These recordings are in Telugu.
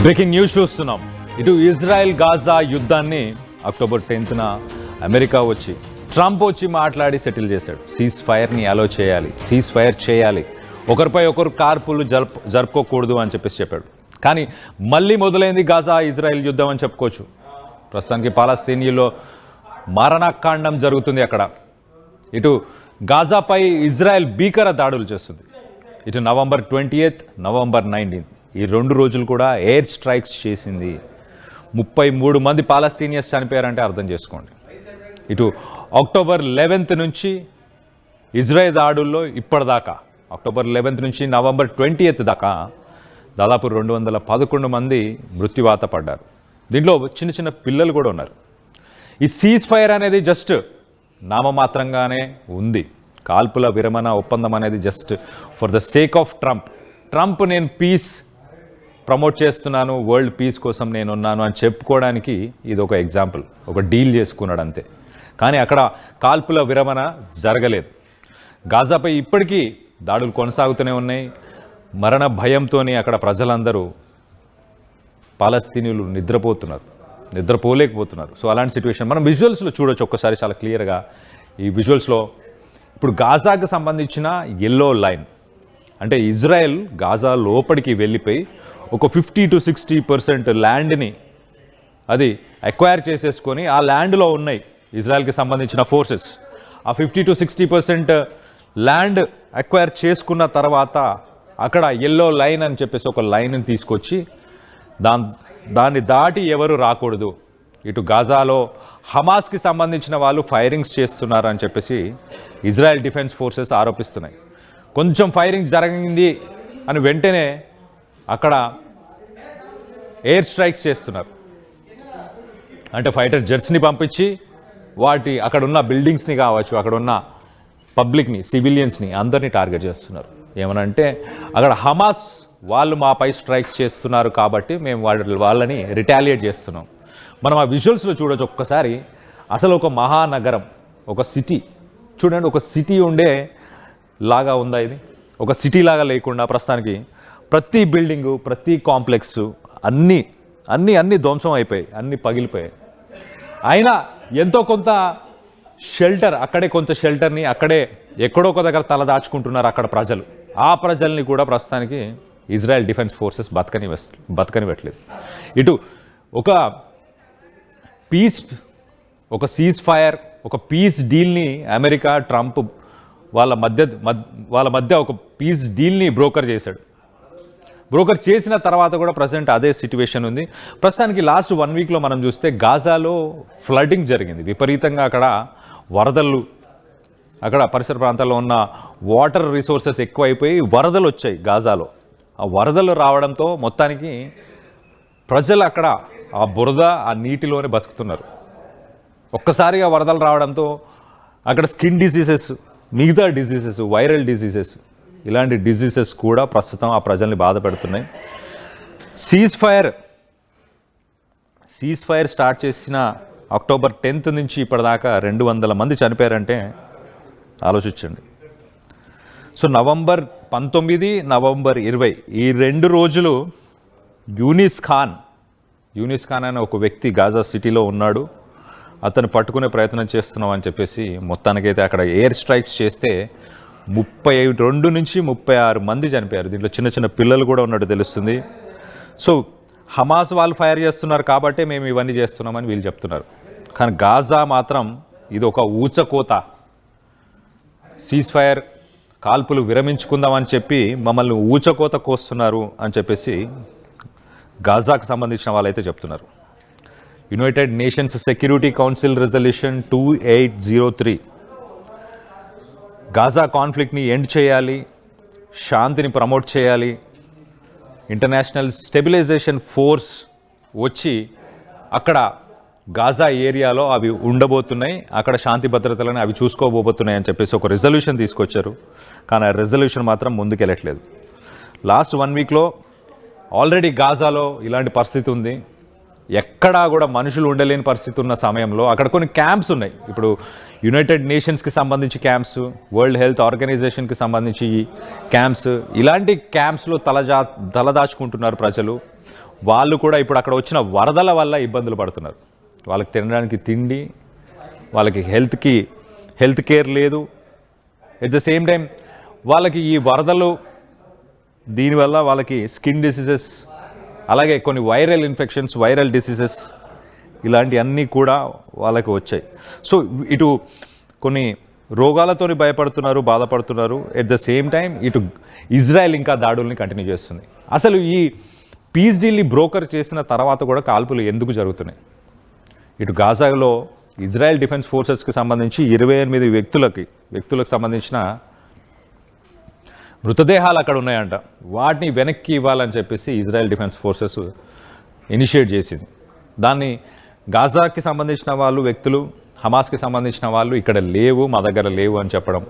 బ్రేకింగ్ న్యూస్ చూస్తున్నాం. ఇటు ఇజ్రాయెల్ గాజా యుద్ధాన్ని అక్టోబర్ 10న అమెరికా వచ్చి ట్రంప్ వచ్చి మాట్లాడి సెటిల్ చేశాడు. సీజ్ ఫైర్ని అలో చేయాలి, సీజ్ ఫైర్ చేయాలి, ఒకరిపై ఒకరు కార్పులు జరుపుకోకూడదు అని చెప్పాడు. కానీ మళ్ళీ మొదలైంది గాజా ఇజ్రాయెల్ యుద్ధం అని చెప్పుకోవచ్చు. ప్రస్తుతానికి పాలస్తీనియుల్లో మారణాకాండం జరుగుతుంది. అక్కడ ఇటు గాజాపై ఇజ్రాయెల్ భీకర దాడులు చేస్తుంది. ఇటు నవంబర్ 28, నవంబర్ 19 ఈ 2 రోజులు కూడా ఎయిర్ స్ట్రైక్స్ చేసింది. 33 మంది పాలస్తీనియన్స్ చనిపోయారంటే అర్థం చేసుకోండి. ఇటు అక్టోబర్ 11 నుంచి ఇజ్రాయెల్ దాడుల్లో ఇప్పటిదాకా అక్టోబర్ 11 నుంచి నవంబర్ 20 దాకా దాదాపు 211 మంది మృత్యువాత పడ్డారు. దీంట్లో చిన్న చిన్న పిల్లలు కూడా ఉన్నారు. ఈ సీజ్ ఫైర్ అనేది జస్ట్ నామమాత్రంగానే ఉంది. కాల్పుల విరమణ ఒప్పందం అనేది just for the sake of Trump నేను పీస్ ప్రమోట్ చేస్తున్నాను, వరల్డ్ పీస్ కోసం నేను ఉన్నాను అని చెప్పుకోవడానికి ఇది ఒక ఎగ్జాంపుల్, ఒక డీల్ చేసుకున్నాడు అంతే. కానీ అక్కడ కాల్పుల విరమణ జరగలేదు. గాజాపై ఇప్పటికీ దాడులు కొనసాగుతూనే ఉన్నాయి. మరణ భయంతోనే అక్కడ ప్రజలందరూ పాలస్తీనియులు నిద్రపోలేకపోతున్నారు. సో అలాంటి సిచ్యువేషన్ మనం విజువల్స్లో చూడొచ్చు ఒక్కసారి చాలా క్లియర్గా. ఈ విజువల్స్లో ఇప్పుడు గాజాకు సంబంధించిన ఎల్లో లైన్ అంటే ఇజ్రాయెల్ గాజా లోపలికి వెళ్ళిపోయి ఒక 50 to 60% ల్యాండ్ని అది అక్వైర్ చేసేసుకొని ఆ ల్యాండ్లో ఉన్నాయి ఇజ్రాయెల్కి సంబంధించిన ఫోర్సెస్. ఆ 50 to 60% ల్యాండ్ అక్వైర్ చేసుకున్న తర్వాత అక్కడ ఎల్లో లైన్ అని చెప్పేసి ఒక లైన్ని తీసుకొచ్చి దాన్ని దాటి ఎవరు రాకూడదు. ఇటు గాజాలో హమాస్కి సంబంధించిన వాళ్ళు ఫైరింగ్స్ చేస్తున్నారు అని చెప్పేసి ఇజ్రాయెల్ డిఫెన్స్ ఫోర్సెస్ ఆరోపిస్తున్నాయి. కొంచెం ఫైరింగ్ జరిగింది అని వెంటనే అక్కడ ఎయిర్ స్ట్రైక్స్ చేస్తున్నారు. అంటే ఫైటర్ జెట్స్ని పంపించి అక్కడ ఉన్న బిల్డింగ్స్ని కావచ్చు, అక్కడ ఉన్న పబ్లిక్ని, సివిలియన్స్ని అందరినీ టార్గెట్ చేస్తున్నారు. ఏమనంటే అక్కడ హమాస్ వాళ్ళు మాపై స్ట్రైక్స్ చేస్తున్నారు కాబట్టి మేము వాళ్ళని రిటాలియేట్ చేస్తున్నాం. మనం ఆ విజువల్స్లో చూడొచ్చు ఒక్కసారి. అసలు ఒక మహానగరం, ఒక సిటీ చూడండి, ఒక సిటీ ఉండే లాగా ఉందా ఇది? ఒక సిటీ లాగా లేకుండా ప్రస్తుతానికి ప్రతి బిల్డింగు, ప్రతి కాంప్లెక్స్ అన్నీ ధ్వంసం అయిపోయాయి, అన్నీ పగిలిపోయాయి. అయినా ఎంతో కొంత షెల్టర్, అక్కడే కొంత షెల్టర్ని అక్కడే ఎక్కడో ఒక దగ్గర తల దాచుకుంటున్నారు అక్కడ ప్రజలు. ఆ ప్రజల్ని కూడా ప్రస్తుతానికి ఇజ్రాయెల్ డిఫెన్స్ ఫోర్సెస్ బతకనివ్వట్లేదు. ఇటు ఒక సీజ్ ఫైర్, ఒక పీస్ డీల్ని అమెరికా ట్రంప్ వాళ్ళ మధ్య ఒక పీస్ డీల్ని బ్రోకర్ చేసిన తర్వాత కూడా ప్రజెంట్ అదే సిచ్యువేషన్ ఉంది. ప్రస్తుతానికి లాస్ట్ 1 వీక్లో మనం చూస్తే గాజాలో ఫ్లడ్డింగ్ జరిగింది విపరీతంగా. అక్కడ వరదలు, అక్కడ పరిసర ప్రాంతాల్లో ఉన్న వాటర్ రిసోర్సెస్ ఎక్కువైపోయి వరదలు వచ్చాయి గాజాలో. ఆ వరదలు రావడంతో మొత్తానికి ప్రజలు అక్కడ ఆ బురద, ఆ నీటిలోనే బతుకుతున్నారు. ఒక్కసారిగా వరదలు రావడంతో అక్కడ స్కిన్ డిసీజెస్, మిగతా డిసీజెస్, వైరల్ డిసీజెస్, ఇలాంటి డిసీజెస్ కూడా ప్రస్తుతం ఆ ప్రజల్ని బాధ పెడుతున్నాయి. సీజ్ ఫైర్ స్టార్ట్ చేసిన అక్టోబర్ 10 నుంచి ఇప్పటిదాకా 200 మంది చనిపోయారంటే ఆలోచించండి. సో నవంబర్ 19, నవంబర్ 20 ఈ 2 రోజులు యూనిస్ ఖాన్ అనే ఒక వ్యక్తి గాజా సిటీలో ఉన్నాడు. అతను పట్టుకునే ప్రయత్నం చేస్తున్నాం అని చెప్పేసి మొత్తానికైతే అక్కడ ఎయిర్ స్ట్రైక్స్ చేస్తే 32 నుంచి 36 మంది చనిపోయారు. దీంట్లో చిన్న చిన్న పిల్లలు కూడా ఉన్నట్టు తెలుస్తుంది. సో హమాస్ వాళ్ళు ఫైర్ చేస్తున్నారు కాబట్టి మేము ఇవన్నీ చేస్తున్నామని వీళ్ళు చెప్తున్నారు. కానీ గాజా మాత్రం ఇది ఒక ఊచకోత. సీజ్ ఫైర్, కాల్పులు విరమించుకుందామని చెప్పి మమ్మల్ని ఊచకోత కోస్తున్నారు అని చెప్పేసి గాజాకు సంబంధించిన వాళ్ళైతే చెప్తున్నారు. United nations security council resolution 2803 Gaza కాన్ఫ్లిక్ట్ని ఎండ్ చేయాలి, శాంతిని ప్రమోట్ చేయాలి, ఇంటర్నేషనల్ స్టెబిలైజేషన్ ఫోర్స్ వచ్చి అక్కడ గాజా ఏరియాలో అవి ఉండబోతున్నాయి, అక్కడ శాంతి భద్రతలను అవి చూసుకోబోతున్నాయి అని చెప్పేసి ఒక రెజల్యూషన్ తీసుకొచ్చారు. కానీ ఆ రెజల్యూషన్ మాత్రం ముందుకెళ్ళట్లేదు. లాస్ట్ 1 వీక్లో ఆల్రెడీ గాజాలో ఇలాంటి పరిస్థితి ఉంది. ఎక్కడా కూడా మనుషులు ఉండలేని పరిస్థితి ఉన్న సమయంలో అక్కడ కొన్ని క్యాంప్స్ ఉన్నాయి. ఇప్పుడు యునైటెడ్ నేషన్స్కి సంబంధించి క్యాంప్స్, వరల్డ్ హెల్త్ ఆర్గనైజేషన్కి సంబంధించి క్యాంప్స్, ఇలాంటి క్యాంప్స్లో తలదాచుకుంటున్నారు ప్రజలు. వాళ్ళు కూడా ఇప్పుడు అక్కడ వచ్చిన వరదల వల్ల ఇబ్బందులు పడుతున్నారు. వాళ్ళకి తినడానికి తిండి, వాళ్ళకి హెల్త్ కేర్ లేదు. ఎట్ ద సేమ్ టైం వాళ్ళకి ఈ వరదలు దీనివల్ల వాళ్ళకి స్కిన్ డిసీజెస్, అలాగే కొన్ని వైరల్ ఇన్ఫెక్షన్స్, వైరల్ డిసీజెస్ ఇలాంటివన్నీ కూడా వాళ్ళకి వచ్చాయి. సో ఇటు కొన్ని రోగాలతోని భయపడుతున్నారు, బాధపడుతున్నారు. ఎట్ ద సేమ్ టైం ఇటు ఇజ్రాయెల్ ఇంకా దాడుల్ని కంటిన్యూ చేస్తుంది. అసలు ఈ పీస్ డీల్ని బ్రోకర్ చేసిన తర్వాత కూడా కాల్పులు ఎందుకు జరుగుతున్నాయి? ఇటు గాజాలో ఇజ్రాయెల్ డిఫెన్స్ ఫోర్సెస్కి సంబంధించి 28 వ్యక్తులకు సంబంధించిన మృతదేహాలు అక్కడ ఉన్నాయంట. వాటిని వెనక్కి ఇవ్వాలని చెప్పేసి ఇజ్రాయెల్ డిఫెన్స్ ఫోర్సెస్ ఇనిషియేట్ చేసింది. దాన్ని గాజాకి సంబంధించిన వ్యక్తులు, హమాస్కి సంబంధించిన వాళ్ళు ఇక్కడ లేవు, మా దగ్గర లేవు అని చెప్పడం,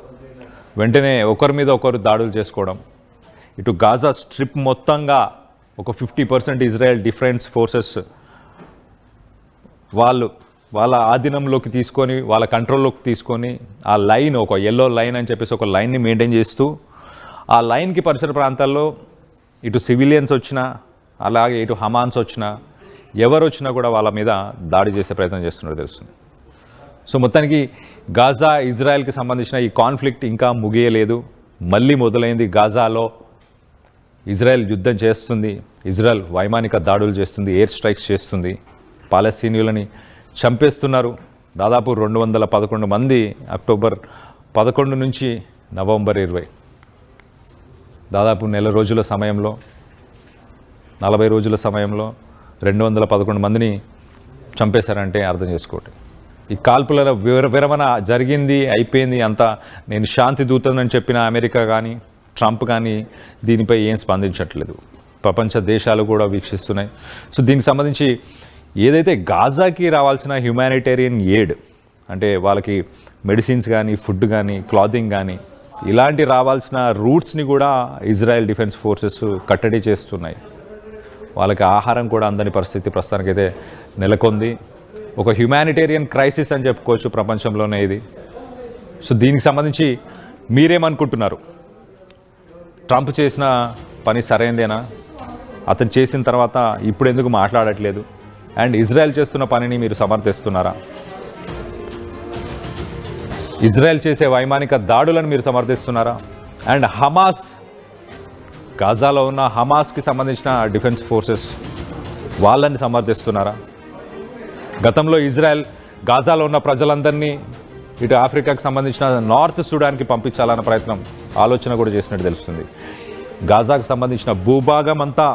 వెంటనే ఒకరి మీద ఒకరు దాడులు చేసుకోవడం. ఇటు గాజా స్ట్రిప్ మొత్తంగా ఒక 50% ఇజ్రాయెల్ డిఫెన్స్ ఫోర్సెస్ వాళ్ళ ఆధీనంలోకి తీసుకొని, వాళ్ళ కంట్రోల్లోకి తీసుకొని, ఆ లైన్ ఒక ఎల్లో లైన్ అని చెప్పేసి ఒక లైన్ని మెయింటైన్ చేస్తూ, ఆ లైన్కి పరిసర ప్రాంతాల్లో ఇటు సివిలియన్స్ వచ్చినా, అలాగే ఇటు హమాన్స్ వచ్చినా, ఎవరు వచ్చినా కూడా వాళ్ళ మీద దాడి చేసే ప్రయత్నం చేస్తున్నట్టు తెలుస్తుంది. సో మొత్తానికి గాజా ఇజ్రాయెల్కి సంబంధించిన ఈ కాన్ఫ్లిక్ట్ ఇంకా ముగియలేదు, మళ్ళీ మొదలైంది. గాజాలో ఇజ్రాయెల్ యుద్ధం చేస్తుంది, ఇజ్రాయెల్ వైమానిక దాడులు చేస్తుంది, ఎయిర్ స్ట్రైక్స్ చేస్తుంది, పాలస్తీనియులని చంపేస్తున్నారు. దాదాపు 211 మంది అక్టోబర్ 11 నుంచి నవంబర్ 20, దాదాపు నెల రోజుల సమయంలో, 40 రోజుల సమయంలో 211 మందిని చంపేశారంటే అర్థం చేసుకోండి. ఈ కాల్పుల విరమణ జరిగింది, అయిపోయింది అంతా. నేను శాంతి దూతనని చెప్పిన అమెరికా కానీ ట్రంప్ కానీ దీనిపై ఏం స్పందించట్లేదు. ప్రపంచ దేశాలు కూడా వీక్షిస్తున్నాయి. సో దీనికి సంబంధించి ఏదైతే గాజాకి రావాల్సిన హ్యుమానిటేరియన్ ఎయిడ్, అంటే వాళ్ళకి మెడిసిన్స్ కానీ, ఫుడ్ కానీ, క్లాతింగ్ కానీ, ఇలాంటి రావాల్సిన రూట్స్ని కూడా ఇజ్రాయెల్ డిఫెన్స్ ఫోర్సెస్ కట్టడి చేస్తున్నాయి. వాళ్ళకి ఆహారం కూడా అందని పరిస్థితి ప్రస్తుతానికైతే నెలకొంది. ఒక హ్యుమానిటేరియన్ క్రైసిస్ అని చెప్పుకోవచ్చు ప్రపంచంలోనే ఇది. సో దీనికి సంబంధించి మీరేమనుకుంటున్నారు? ట్రంప్ చేసిన పని సరైనదేనా? అతను చేసిన తర్వాత ఇప్పుడు ఎందుకు మాట్లాడట్లేదు? అండ్ ఇజ్రాయెల్ చేస్తున్న పనిని మీరు సమర్థిస్తున్నారా? ఇజ్రాయెల్ చేసే వైమానిక దాడులను మీరు సమర్థిస్తున్నారా? అండ్ హమాస్, గాజాలో ఉన్న హమాస్కి సంబంధించిన డిఫెన్స్ ఫోర్సెస్ వాళ్ళని సమర్థిస్తున్నారా? గతంలో ఇజ్రాయెల్ గాజాలో ఉన్న ప్రజలందరినీ ఇటు ఆఫ్రికాకి సంబంధించిన నార్త్ సుడాన్కి పంపించాలన్న ఆలోచన కూడా చేసినట్టు తెలుస్తుంది. గాజాకు సంబంధించిన భూభాగం అంతా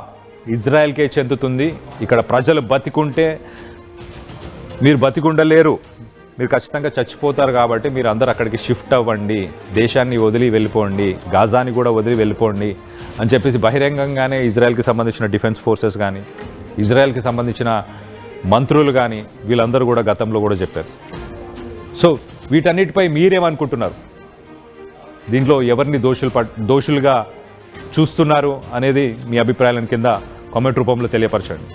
ఇజ్రాయెల్కే చెందుతుంది. ఇక్కడ ప్రజలు బతికుంటే మీరు బతికుండలేరు, మీరు ఖచ్చితంగా చచ్చిపోతారు. కాబట్టి మీరు అందరూ అక్కడికి షిఫ్ట్ అవ్వండి, దేశాన్ని వదిలి వెళ్ళిపోండి, గాజాని కూడా వదిలి వెళ్ళిపోండి అని చెప్పేసి బహిరంగంగానే ఇజ్రాయెల్కి సంబంధించిన డిఫెన్స్ ఫోర్సెస్ కానీ, ఇజ్రాయెల్కి సంబంధించిన మంత్రులు కానీ వీళ్ళందరూ కూడా గతంలో కూడా చెప్పారు. సో వీటన్నిటిపై మీరేమనుకుంటున్నారు? దీంట్లో ఎవరిని దోషులుగా చూస్తున్నారు అనేది మీ అభిప్రాయాలను కింద కామెంట్ రూపంలో తెలియపరచండి.